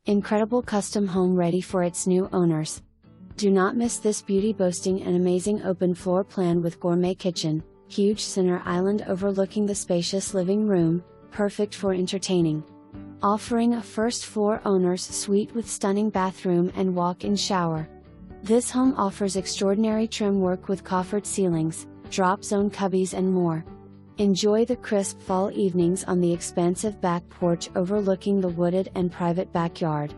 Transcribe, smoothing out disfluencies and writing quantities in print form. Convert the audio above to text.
Incredible custom home ready for its new owners. Do not miss this beauty, boasting an amazing open floor plan with gourmet kitchen, huge center island overlooking the spacious living room, perfect for entertaining. Offering a first floor owner's suite with stunning bathroom and walk-in shower. This home offers extraordinary trim work with coffered ceilings, drop zone cubbies and more. Enjoy the crisp fall evenings on the expansive back porch overlooking the wooded and private backyard.